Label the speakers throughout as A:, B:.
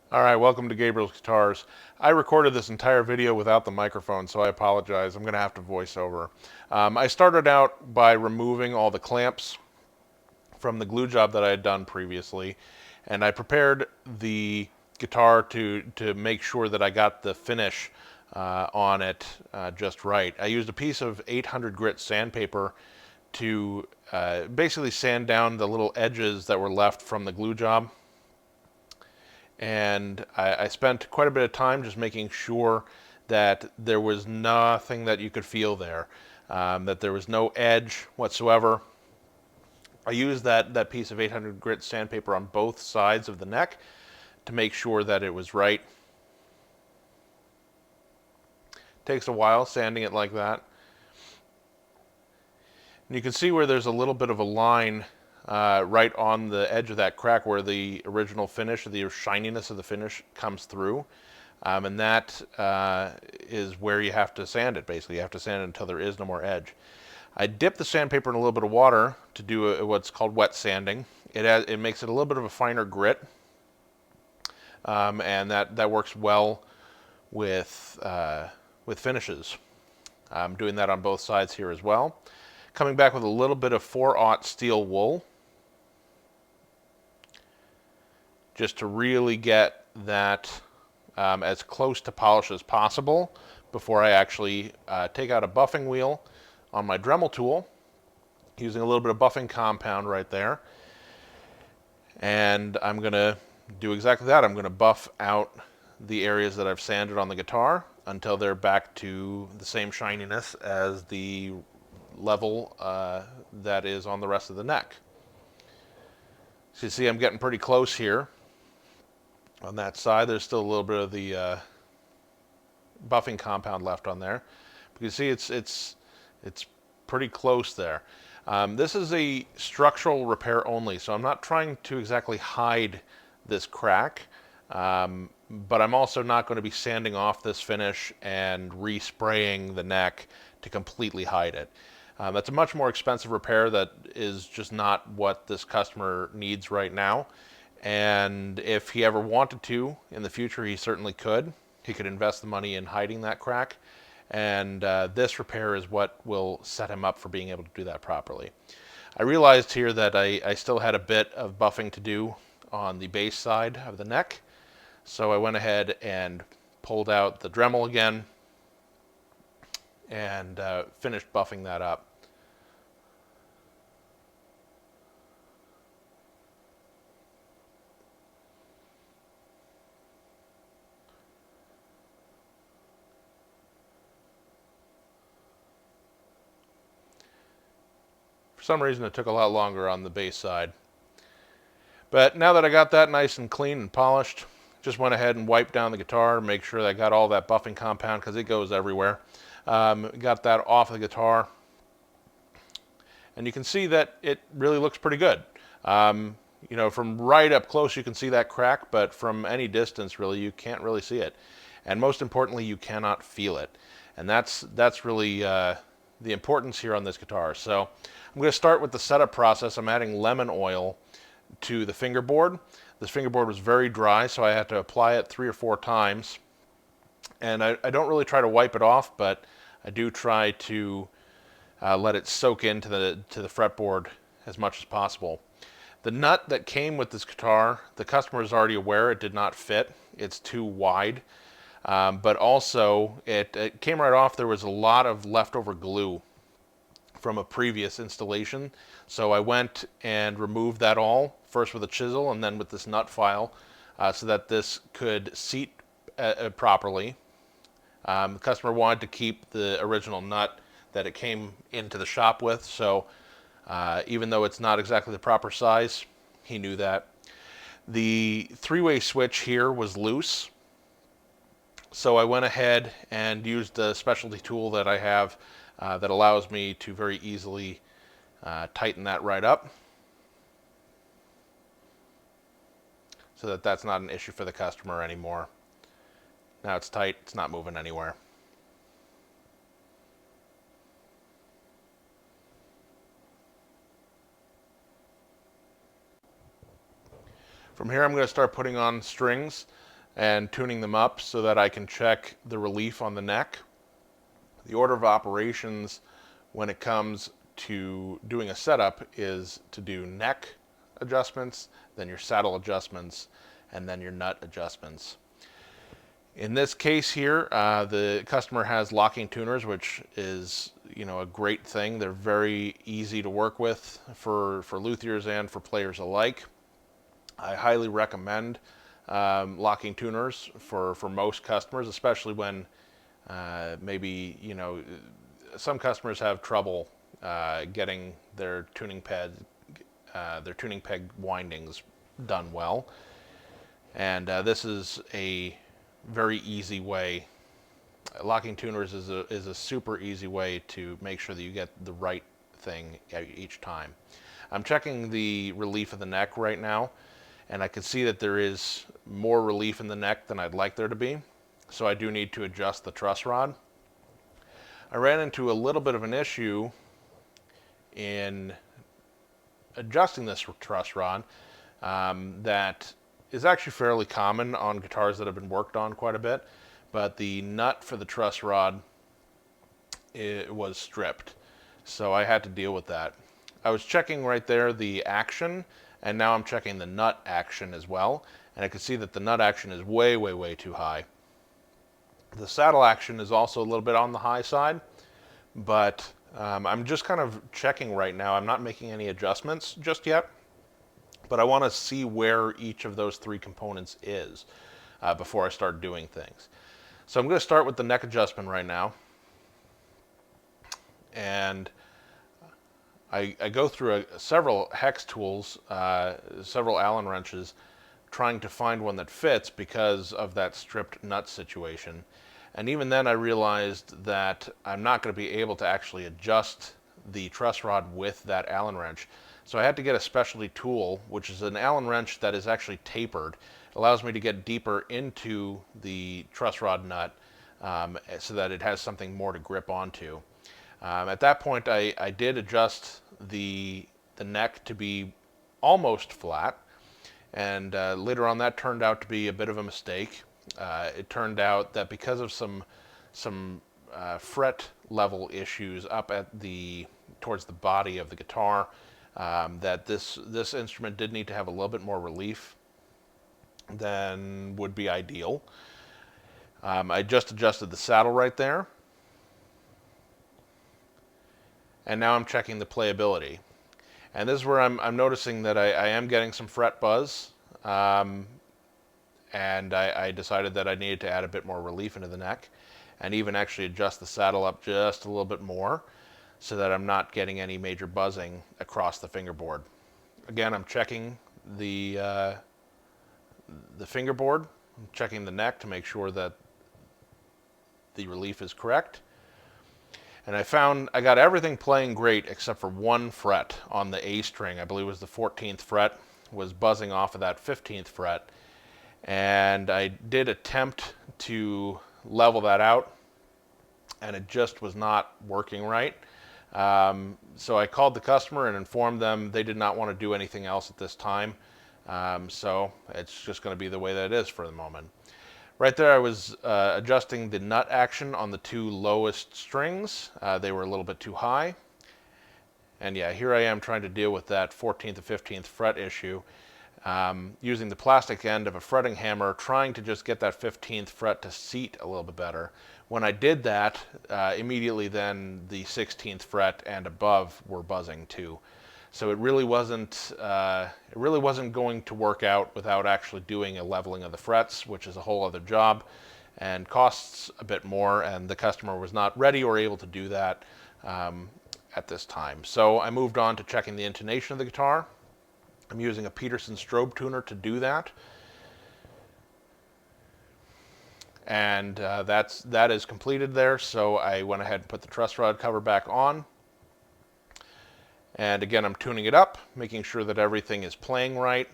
A: All right, welcome to Gabriel's Guitars. I recorded this entire video without the microphone, so I apologize. I'm going to have to voice over. I started out by removing all the clamps from the glue job that I had done previously, and I prepared the guitar to make sure that I got the finish on it just right. I used a piece of 800 grit sandpaper to basically sand down the little edges that were left from the glue job. And I spent quite a bit of time just making sure that there was nothing that you could feel there, that there was no edge whatsoever. I used that piece of 800 grit sandpaper on both sides of the neck to make sure that it was right. Takes a while sanding it like that. And you can see where there's a little bit of a line right on the edge of that crack where the original finish, or the shininess of the finish, comes through. And that is where you have to sand it, basically. You have to sand it until there is no more edge. I dipped the sandpaper in a little bit of water to do what's called wet sanding. It makes it a little bit of a finer grit, and that works well with finishes. I'm doing that on both sides here as well. Coming back with a little bit of 4/0 steel wool, just to really get that as close to polish as possible before I actually take out a buffing wheel on my Dremel tool, using a little bit of buffing compound right there. And I'm going to do exactly that. I'm going to buff out the areas that I've sanded on the guitar until they're back to the same shininess as the level that is on the rest of the neck. So you see I'm getting pretty close here. On that side, there's still a little bit of the buffing compound left on there. But you see it's pretty close there. This is a structural repair only, so I'm not trying to exactly hide this crack, but I'm also not going to be sanding off this finish and respraying the neck to completely hide it. That's a much more expensive repair that is just not what this customer needs right now. And if he ever wanted to in the future, he certainly could. He could invest the money in hiding that crack. And this repair is what will set him up for being able to do that properly. I realized here that I still had a bit of buffing to do on the base side of the neck. So I went ahead and pulled out the Dremel again and finished buffing that up. For some reason it took a lot longer on the base side. But now that I got that nice and clean and polished, just went ahead and wiped down the guitar, make sure that I got all that buffing compound, because it goes everywhere. Got that off the guitar. And you can see that it really looks pretty good. You know, from right up close you can see that crack, but from any distance really you can't really see it. And most importantly, you cannot feel it. And that's really the importance here on this guitar. So I'm going to start with the setup process. I'm adding lemon oil to the fingerboard. This fingerboard was very dry, so I had to apply it 3 or 4 times. And I don't really try to wipe it off, but I do try to let it soak into the fretboard as much as possible. The nut that came with this guitar, the customer is already aware it did not fit. It's too wide. But also, it came right off. There was a lot of leftover glue from a previous installation. So I went and removed that all, first with a chisel and then with this nut file, so that this could seat properly. The customer wanted to keep the original nut that it came into the shop with, so even though it's not exactly the proper size, he knew that. The 3-way switch here was loose, so I went ahead and used a specialty tool that I have that allows me to very easily tighten that right up, so that that's not an issue for the customer anymore. Now it's tight, it's not moving anywhere. From here I'm going to start putting on strings. and tuning them up so that I can check the relief on the neck. The order of operations when it comes to doing a setup is to do neck adjustments, then your saddle adjustments, and then your nut adjustments. In this case here, the customer has locking tuners, which is, a great thing. They're very easy to work with for luthiers and for players alike. I highly recommend locking tuners for most customers, especially when maybe, some customers have trouble getting their tuning peg windings done well. And this is a very easy way. Locking tuners is a super easy way to make sure that you get the right thing each time. I'm checking the relief of the neck right now, and I can see that there is more relief in the neck than I'd like there to be, so I do need to adjust the truss rod. I ran into a little bit of an issue in adjusting this truss rod that is actually fairly common on guitars that have been worked on quite a bit, but the nut for the truss rod was stripped, so I had to deal with that. I was checking right there the action, and now I'm checking the nut action as well, and I can see that the nut action is way, way, way too high. The saddle action is also a little bit on the high side, but I'm just kind of checking right now. I'm not making any adjustments just yet, but I want to see where each of those three components is before I start doing things. So I'm going to start with the neck adjustment right now, and I go through several hex tools, several Allen wrenches, trying to find one that fits because of that stripped nut situation. And even then I realized that I'm not going to be able to actually adjust the truss rod with that Allen wrench. So I had to get a specialty tool, which is an Allen wrench that is actually tapered. It allows me to get deeper into the truss rod nut so that it has something more to grip onto. At that point I did adjust the neck to be almost flat, and later on that turned out to be a bit of a mistake. It turned out that because of some fret level issues up at towards the body of the guitar, that this instrument did need to have a little bit more relief than would be ideal. I just adjusted the saddle right there, and now I'm checking the playability. And this is where I'm noticing that I am getting some fret buzz, and I decided that I needed to add a bit more relief into the neck, and even actually adjust the saddle up just a little bit more so that I'm not getting any major buzzing across the fingerboard. Again, I'm checking the fingerboard, I'm checking the neck to make sure that the relief is correct. And I found I got everything playing great except for one fret on the A string. I believe it was the 14th fret, was buzzing off of that 15th fret. And I did attempt to level that out, and it just was not working right. So I called the customer and informed them they did not want to do anything else at this time. So it's just going to be the way that it is for the moment. Right there I was adjusting the nut action on the two lowest strings. They were a little bit too high. And yeah, here I am trying to deal with that 14th and 15th fret issue, using the plastic end of a fretting hammer, trying to just get that 15th fret to seat a little bit better. When I did that, immediately then the 16th fret and above were buzzing too. So it really wasn't going to work out without actually doing a leveling of the frets, which is a whole other job and costs a bit more, and the customer was not ready or able to do that at this time. So I moved on to checking the intonation of the guitar. I'm using a Peterson strobe tuner to do that. And that is completed there, so I went ahead and put the truss rod cover back on. And again, I'm tuning it up, making sure that everything is playing right.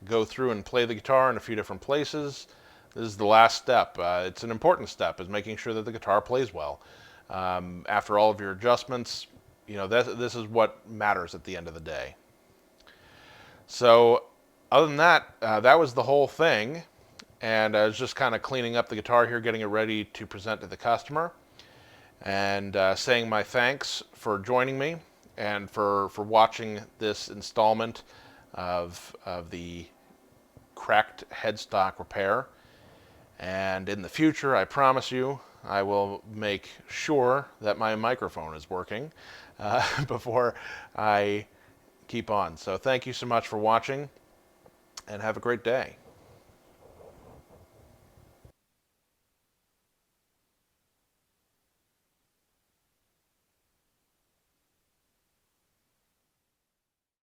A: Go through and play the guitar in a few different places. This is the last step. It's an important step, is making sure that the guitar plays well. After all of your adjustments, this is what matters at the end of the day. So other than that, that was the whole thing. And I was just kind of cleaning up the guitar here, getting it ready to present to the customer, and saying my thanks for joining me and for watching this installment of the cracked headstock repair. And in the future, I promise you, I will make sure that my microphone is working before I keep on. So thank you so much for watching, and have a great day.